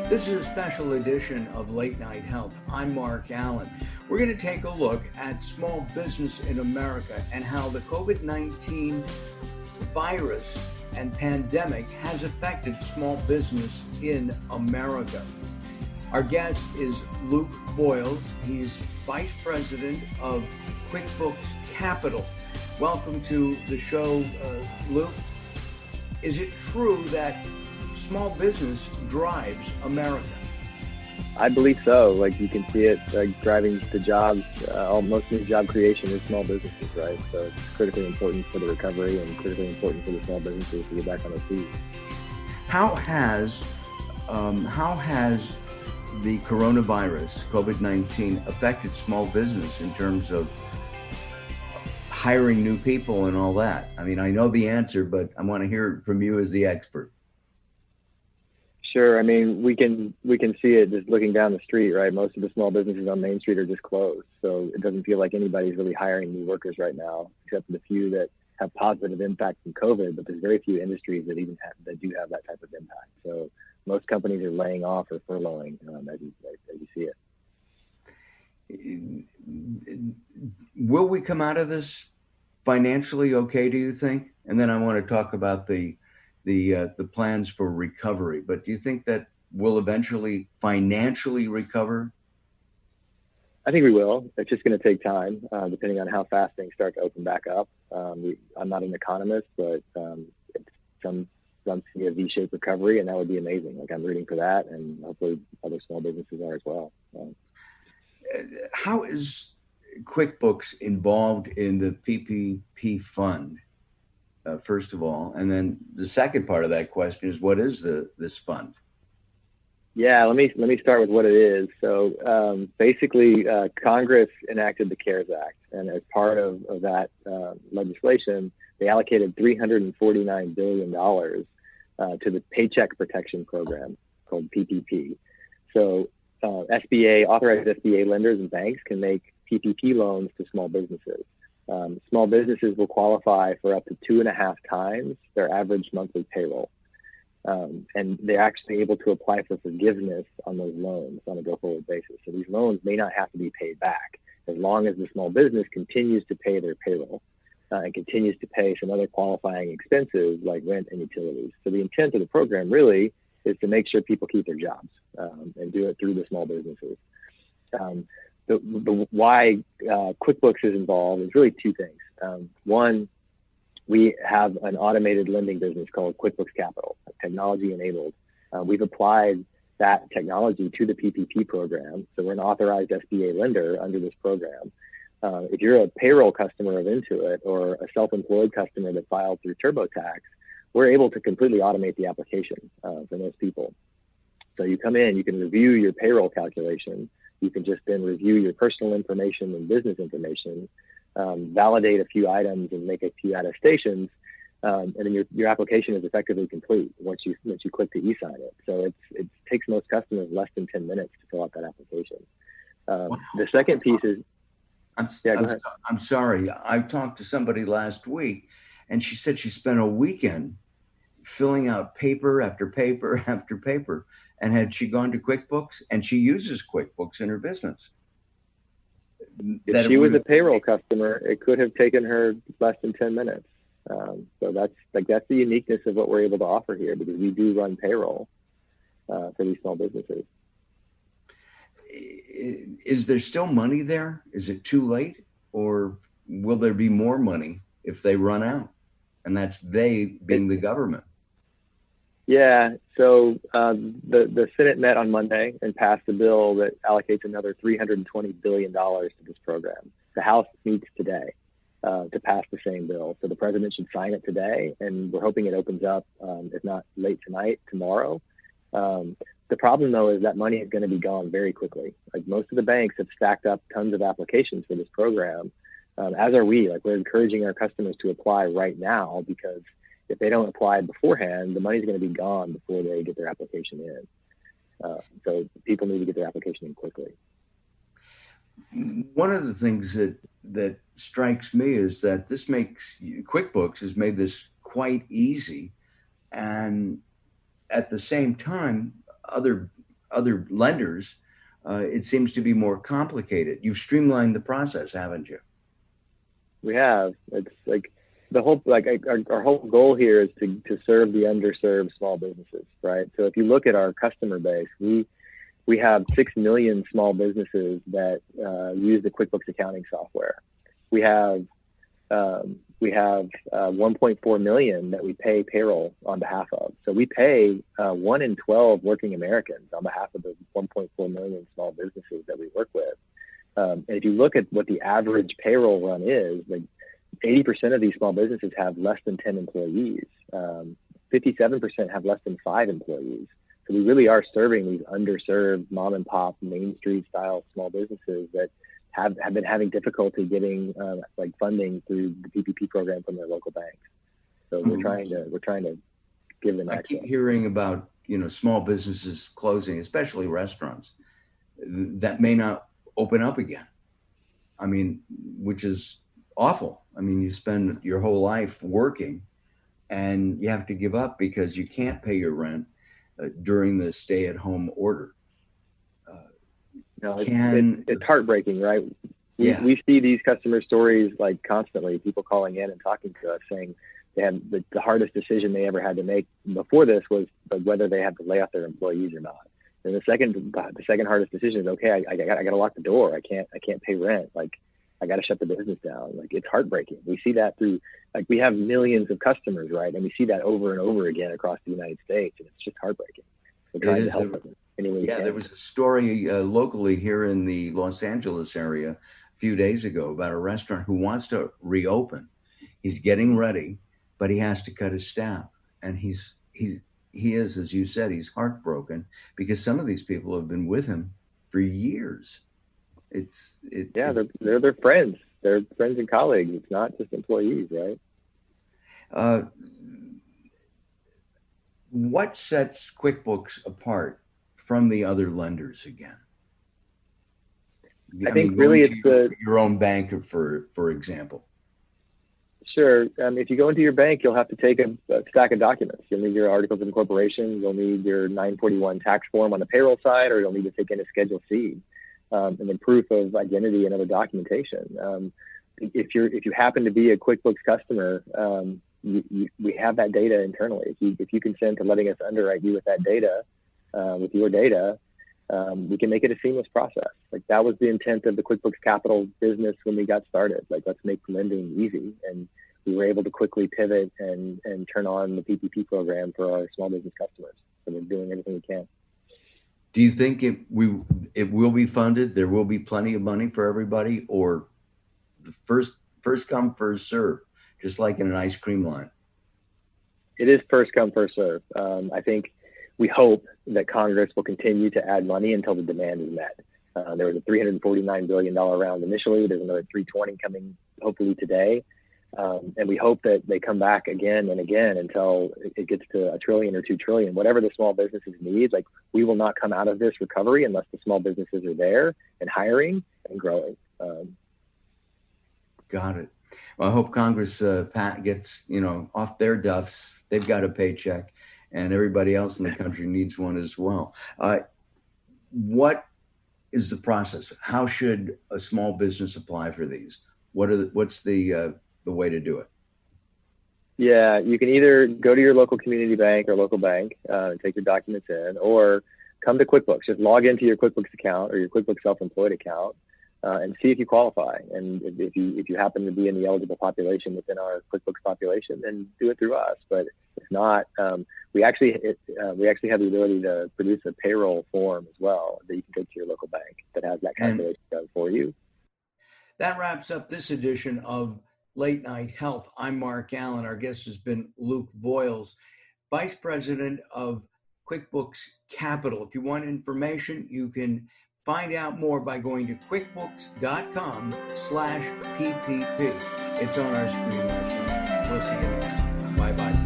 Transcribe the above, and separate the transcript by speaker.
Speaker 1: This is a special edition of Late Night Health. I'm Mark Allen. We're going to take a look at small business in America and how the COVID-19 virus and pandemic has affected small business in America. Our guest is Luke Voiles. He's Vice President of QuickBooks Capital. Welcome to the show, Luke. Is it true that small business drives America?
Speaker 2: I believe so. Like, you can see it driving the jobs. Most of the job creation is small businesses, right? So it's critically important for the recovery and critically important for the small businesses to get back on their feet.
Speaker 1: How has the coronavirus, COVID-19, affected small business in terms of hiring new people and all that? I mean, I know the answer, but I want to hear it from you as the expert.
Speaker 2: Sure. I mean, we can see it just looking down the street, right? Most of the small businesses on Main Street are just closed. So it doesn't feel like anybody's really hiring new workers right now, except for the few that have positive impact from COVID, but there's very few industries that do have that type of impact. So most companies are laying off or furloughing as you see
Speaker 1: it. Will we come out of this financially okay, do you think? And then I want to talk about the plans for recovery. But do you think that we'll eventually financially recover?
Speaker 2: I think we will. It's just going to take time, depending on how fast things start to open back up. I'm not an economist, but some see a V-shaped recovery, and that would be amazing. Like, I'm rooting for that, and hopefully other small businesses are as well.
Speaker 1: How is QuickBooks involved in the PPP fund? First of all, and then the second part of that question is, what is this fund?
Speaker 2: Yeah, let me start with what it is. So basically, Congress enacted the CARES Act, and as part of that legislation, they allocated $349 billion to the Paycheck Protection Program called PPP. So authorized SBA lenders and banks can make PPP loans to small businesses. Small businesses will qualify for up to 2.5 times their average monthly payroll. And they're actually able to apply for forgiveness on those loans on a go-forward basis. So these loans may not have to be paid back as long as the small business continues to pay their payroll and continues to pay some other qualifying expenses like rent and utilities. So the intent of the program really is to make sure people keep their jobs and do it through the small businesses. The why QuickBooks is involved is really two things. One, we have an automated lending business called QuickBooks Capital, technology enabled. We've applied that technology to the PPP program. So we're an authorized SBA lender under this program. If you're a payroll customer of Intuit or a self-employed customer that filed through TurboTax, we're able to completely automate the application for those people. So you come in, you can review your payroll calculation. You can just then review your personal information and business information, validate a few items and make a few attestations, and then your application is effectively complete once you click to e-sign it. So it takes most customers less than 10 minutes to fill out that application.
Speaker 1: Wow.
Speaker 2: The second piece is...
Speaker 1: I'm sorry. I talked to somebody last week, and she said she spent a weekend filling out paper after paper after paper. And had she gone to QuickBooks, and she uses QuickBooks in her business?
Speaker 2: If she was a payroll customer, it could have taken her less than 10 minutes. So that's the uniqueness of what we're able to offer here, because we do run payroll for these small businesses.
Speaker 1: Is there still money there? Is it too late, or will there be more money if they run out? And that's they being the government.
Speaker 2: Yeah, so the Senate met on Monday and passed a bill that allocates another $320 billion to this program. The House meets today to pass the same bill. So the president should sign it today, and we're hoping it opens up, if not late tonight, tomorrow. The problem, though, is that money is going to be gone very quickly. Like, most of the banks have stacked up tons of applications for this program, as are we. Like, we're encouraging our customers to apply right now, because if they don't apply beforehand, the money's going to be gone before they get their application in. So people need to get their application in quickly.
Speaker 1: One of the things that strikes me is that QuickBooks has made this quite easy, and at the same time, other other lenders, it seems to be more complicated. You've streamlined the process, haven't you?
Speaker 2: We have. It's like the whole, like our whole goal here is to serve the underserved small businesses, right? So if you look at our customer base, we have 6 million small businesses that use the QuickBooks accounting software. We have 1.4 million that we pay payroll on behalf of. So we pay 1 in 12 working Americans on behalf of the 1.4 million small businesses that we work with. And if you look at what the average payroll run is, like 80% of these small businesses have less than 10 employees. 57% have less than 5 employees. So we really are serving these underserved mom and pop Main Street style small businesses that have been having difficulty getting like funding through the PPP program from their local banks. So we're trying to give them access.
Speaker 1: I keep hearing about, small businesses closing, especially restaurants, that may not open up again. I mean, which is awful. I mean, you spend your whole life working and you have to give up because you can't pay your rent during the stay-at-home order.
Speaker 2: No, it's heartbreaking, right? We see these customer stories like constantly, people calling in and talking to us saying they have the hardest decision they ever had to make before this was whether they had to lay off their employees or not. And the second hardest decision is, okay, I got to lock the door. I can't pay rent. Like, I got to shut the business down. Like, it's heartbreaking. We see that through, like, we have millions of customers, right? And we see that over and over again across the United States, and it's just heartbreaking. We're trying to help them any way we can.
Speaker 1: There was a story locally here in the Los Angeles area a few days ago about a restaurant who wants to reopen. He's getting ready, but he has to cut his staff, and he is, as you said, he's heartbroken because some of these people have been with him for years. They're their friends. They're friends and colleagues. It's not just employees, right? What sets QuickBooks apart from the other lenders again?
Speaker 2: I think really it's
Speaker 1: your own bank, for example.
Speaker 2: Sure. If you go into your bank, you'll have to take a stack of documents. You'll need your articles of incorporation. You'll need your 941 tax form on the payroll side, or you'll need to take in a Schedule C, and then proof of identity and other documentation. If you happen to be a QuickBooks customer, we have that data internally. If you consent to letting us underwrite you with that data, with your data, we can make it a seamless process. Like, that was the intent of the QuickBooks Capital business when we got started. Like, let's make lending easy. And we were able to quickly pivot and turn on the PPP program for our small business customers. So we're doing everything we can.
Speaker 1: Do you think it will be funded? There will be plenty of money for everybody, or the first come, first serve, just like in an ice cream line?
Speaker 2: It is first come, first serve. I think we hope that Congress will continue to add money until the demand is met. There was a $349 billion round initially. There's another $320 coming hopefully today. And we hope that they come back again and again until it gets to $1 trillion or $2 trillion, whatever the small businesses need. Like, we will not come out of this recovery unless the small businesses are there and hiring and growing.
Speaker 1: Got it. Well, I hope Congress gets, off their duffs. They've got a paycheck, and everybody else in the country needs one as well. What is the process? How should a small business apply for these? What's the way to do it?
Speaker 2: Yeah, you can either go to your local community bank or local bank and take your documents in, or come to QuickBooks. Just log into your QuickBooks account or your QuickBooks Self-Employed account and see if you qualify. And if you happen to be in the eligible population within our QuickBooks population, then do it through us. But if not, we actually have the ability to produce a payroll form as well that you can take to your local bank that has that calculation done for you.
Speaker 1: That wraps up this edition of Late Night Health. I'm Mark Allen. Our guest has been Luke Voiles, Vice President of QuickBooks Capital. If you want information, you can find out more by going to quickbooks.com/PPP. It's on our screen right now. We'll see you next time. Bye-bye.